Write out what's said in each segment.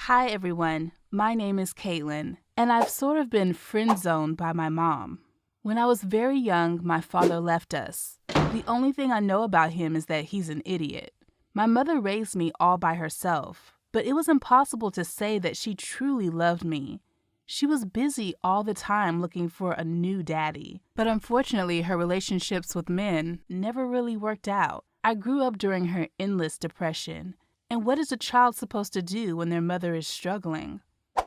Hi everyone, my name is Caitlin, and I've sort of been friend-zoned by my mom. When I was very young, my father left us. The only thing I know about him is that he's an idiot. My mother raised me all by herself, but it was impossible to say that she truly loved me. She was busy all the time looking for a new daddy, but unfortunately her relationships with men never really worked out. I grew up during her endless depression. And what is a child supposed to do when their mother is struggling?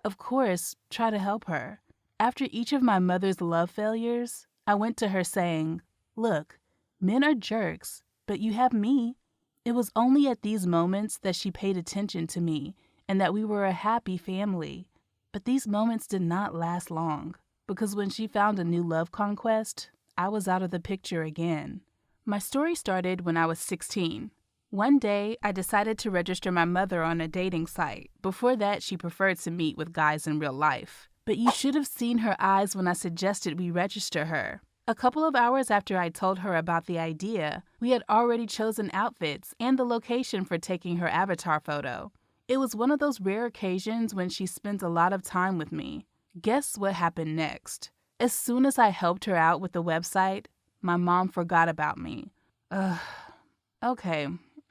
Of course, try to help her. After each of my mother's love failures, I went to her saying, "Look, men are jerks, but you have me." It was only at these moments that she paid attention to me and that we were a happy family. But these moments did not last long, because when she found a new love conquest, I was out of the picture again. My story started when I was 16. One day, I decided to register my mother on a dating site. Before that, she preferred to meet with guys in real life. But you should have seen her eyes when I suggested we register her. A couple of hours after I told her about the idea, we had already chosen outfits and the location for taking her avatar photo. It was one of those rare occasions when she spent a lot of time with me. Guess what happened next? As soon as I helped her out with the website, my mom forgot about me. Okay.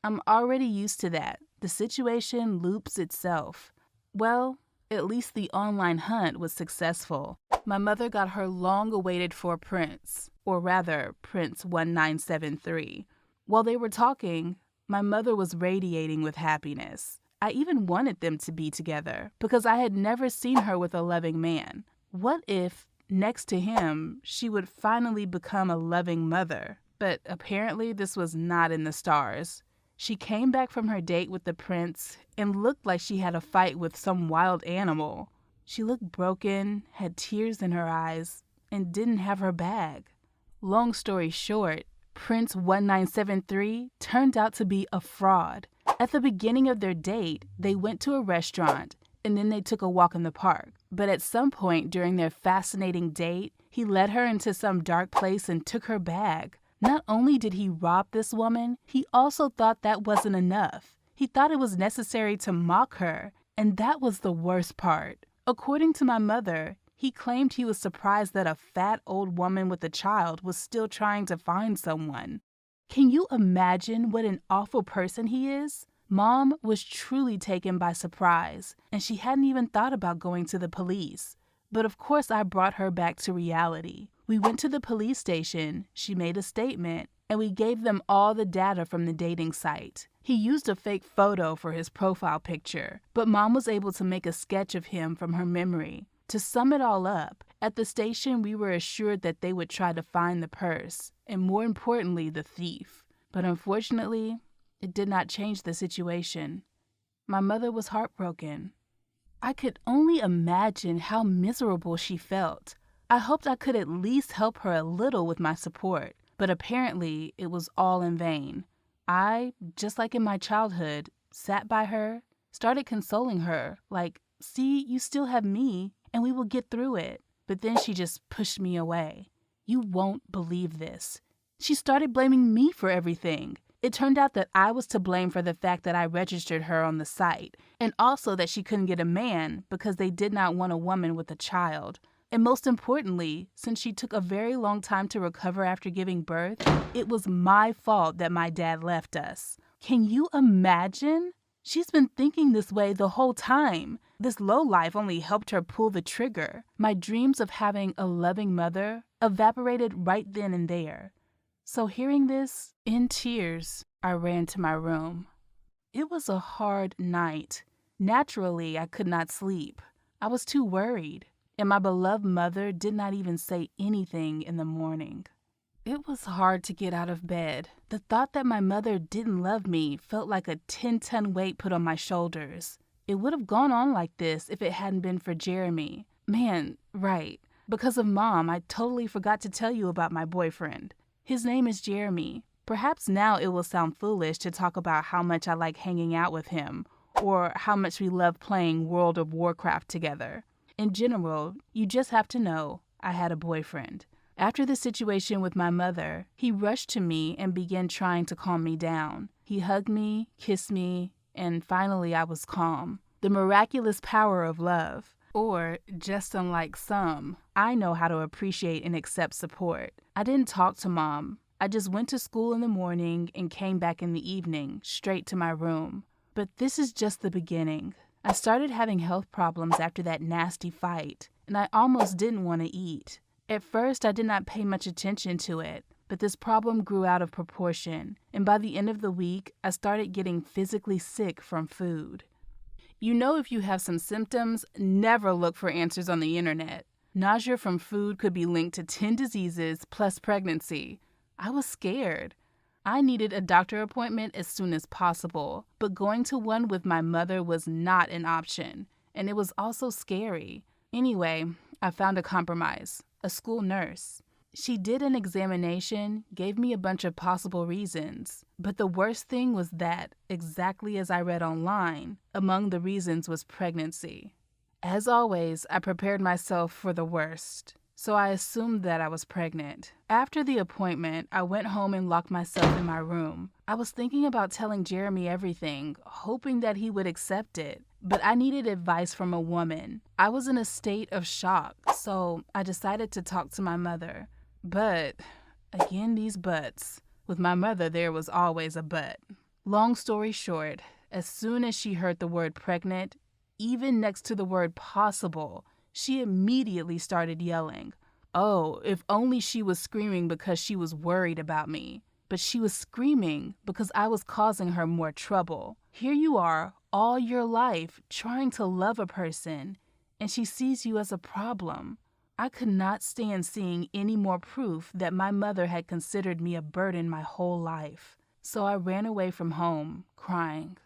I'm already used to that. The situation loops itself. Well, at least the online hunt was successful. My mother got her long-awaited for prince, or rather, Prince 1973. While they were talking, my mother was radiating with happiness. I even wanted them to be together because I had never seen her with a loving man. What if, next to him, she would finally become a loving mother? But apparently this was not in the stars. She came back from her date with the prince and looked like she had a fight with some wild animal. She looked broken, had tears in her eyes, and didn't have her bag. Long story short, Prince 1973 turned out to be a fraud. At the beginning of their date, they went to a restaurant and then they took a walk in the park. But at some point during their fascinating date, he led her into some dark place and took her bag. Not only did he rob this woman, he also thought that wasn't enough. He thought it was necessary to mock her, and that was the worst part. According to my mother, he claimed he was surprised that a fat old woman with a child was still trying to find someone. Can you imagine what an awful person he is? Mom was truly taken by surprise, and she hadn't even thought about going to the police. But of course I brought her back to reality. We went to the police station, she made a statement, and we gave them all the data from the dating site. He used a fake photo for his profile picture, but Mom was able to make a sketch of him from her memory. To sum it all up, at the station we were assured that they would try to find the purse, and more importantly, the thief. But unfortunately, it did not change the situation. My mother was heartbroken. I could only imagine how miserable she felt. I hoped I could at least help her a little with my support, but apparently it was all in vain. I, just like in my childhood, sat by her, started consoling her, like, "See, you still have me, and we will get through it." But then she just pushed me away. You won't believe this. She started blaming me for everything. It turned out that I was to blame for the fact that I registered her on the site, and also that she couldn't get a man because they did not want a woman with a child. And most importantly, since she took a very long time to recover after giving birth, it was my fault that my dad left us. Can you imagine? She's been thinking this way the whole time. This lowlife only helped her pull the trigger. My dreams of having a loving mother evaporated right then and there. So hearing this, in tears, I ran to my room. It was a hard night. Naturally, I could not sleep. I was too worried. And my beloved mother did not even say anything in the morning. It was hard to get out of bed. The thought that my mother didn't love me felt like a 10-ton weight put on my shoulders. It would have gone on like this if it hadn't been for Jeremy. Man, right. Because of Mom, I totally forgot to tell you about my boyfriend. His name is Jeremy. Perhaps now it will sound foolish to talk about how much I like hanging out with him, or how much we love playing World of Warcraft together. In general, you just have to know I had a boyfriend. After the situation with my mother, he rushed to me and began trying to calm me down. He hugged me, kissed me, and finally I was calm. The miraculous power of love. Or, just unlike some, I know how to appreciate and accept support. I didn't talk to Mom. I just went to school in the morning and came back in the evening, straight to my room. But this is just the beginning. I started having health problems after that nasty fight, and I almost didn't want to eat. At first, I did not pay much attention to it, but this problem grew out of proportion, and by the end of the week, I started getting physically sick from food. You know, if you have some symptoms, never look for answers on the internet. Nausea from food could be linked to 10 diseases plus pregnancy. I was scared. I needed a doctor appointment as soon as possible, but going to one with my mother was not an option, and it was also scary. Anyway, I found a compromise, a school nurse. She did an examination, gave me a bunch of possible reasons, but the worst thing was that, exactly as I read online, among the reasons was pregnancy. As always, I prepared myself for the worst, so I assumed that I was pregnant. After the appointment, I went home and locked myself in my room. I was thinking about telling Jeremy everything, hoping that he would accept it, but I needed advice from a woman. I was in a state of shock, so I decided to talk to my mother. But, again, these buts. With my mother, there was always a but. Long story short, as soon as she heard the word pregnant, even next to the word possible, she immediately started yelling. Oh, if only she was screaming because she was worried about me. But she was screaming because I was causing her more trouble. Here you are, all your life, trying to love a person, and she sees you as a problem. I could not stand seeing any more proof that my mother had considered me a burden my whole life. So I ran away from home, crying.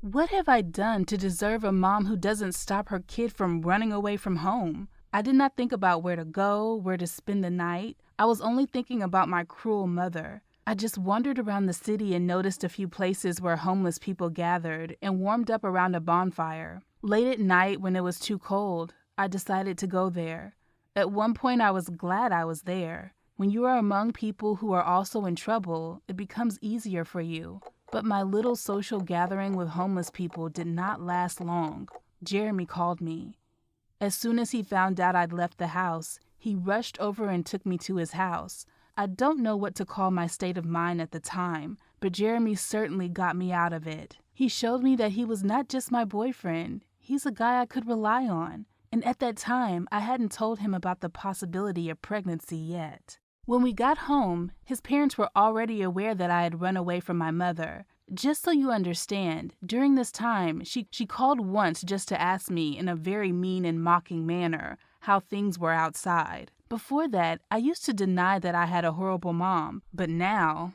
What have I done to deserve a mom who doesn't stop her kid from running away from home? I did not think about where to go, where to spend the night. I was only thinking about my cruel mother. I just wandered around the city and noticed a few places where homeless people gathered and warmed up around a bonfire. Late at night, when it was too cold, I decided to go there. At one point, I was glad I was there. When you are among people who are also in trouble, it becomes easier for you. But my little social gathering with homeless people did not last long. Jeremy called me. As soon as he found out I'd left the house, he rushed over and took me to his house. I don't know what to call my state of mind at the time, but Jeremy certainly got me out of it. He showed me that he was not just my boyfriend. He's a guy I could rely on. And at that time, I hadn't told him about the possibility of pregnancy yet. When we got home, his parents were already aware that I had run away from my mother. Just so you understand, during this time, she called once just to ask me in a very mean and mocking manner how things were outside. Before that, I used to deny that I had a horrible mom, but now,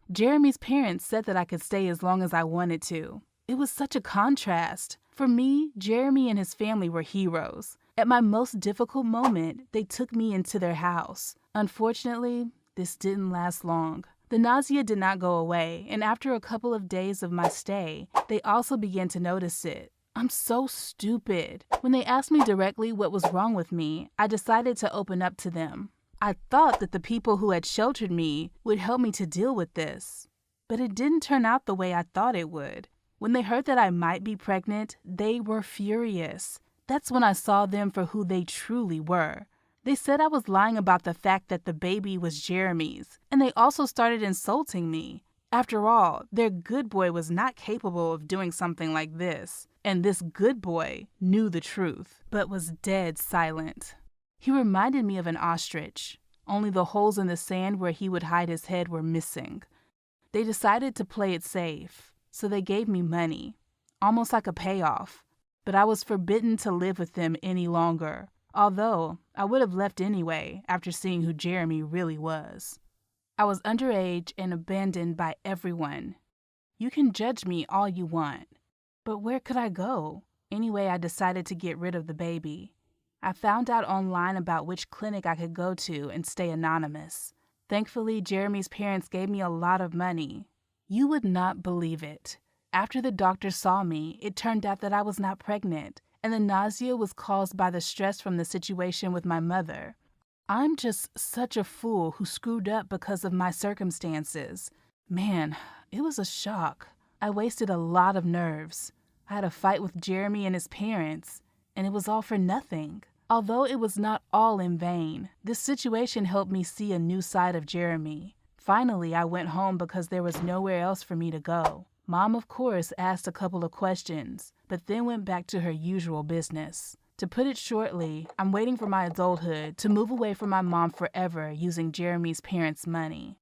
Jeremy's parents said that I could stay as long as I wanted to. It was such a contrast. For me, Jeremy and his family were heroes. At my most difficult moment, they took me into their house. Unfortunately, this didn't last long. The nausea did not go away, and after a couple of days of my stay, they also began to notice it. I'm so stupid. When they asked me directly what was wrong with me, I decided to open up to them. I thought that the people who had sheltered me would help me to deal with this, but it didn't turn out the way I thought it would. When they heard that I might be pregnant, they were furious. That's when I saw them for who they truly were. They said I was lying about the fact that the baby was Jeremy's, and they also started insulting me. After all, their good boy was not capable of doing something like this, and this good boy knew the truth, but was dead silent. He reminded me of an ostrich, only the holes in the sand where he would hide his head were missing. They decided to play it safe, so they gave me money, almost like a payoff, but I was forbidden to live with them any longer. Although, I would have left anyway after seeing who Jeremy really was. I was underage and abandoned by everyone. You can judge me all you want, but where could I go? Anyway, I decided to get rid of the baby. I found out online about which clinic I could go to and stay anonymous. Thankfully, Jeremy's parents gave me a lot of money. You would not believe it. After the doctor saw me, it turned out that I was not pregnant, and the nausea was caused by the stress from the situation with my mother. I'm just such a fool who screwed up because of my circumstances. Man, it was a shock. I wasted a lot of nerves. I had a fight with Jeremy and his parents, and it was all for nothing. Although it was not all in vain, this situation helped me see a new side of Jeremy. Finally, I went home because there was nowhere else for me to go. Mom, of course, asked a couple of questions, but then went back to her usual business. To put it shortly, I'm waiting for my adulthood to move away from my mom forever using Jeremy's parents' money.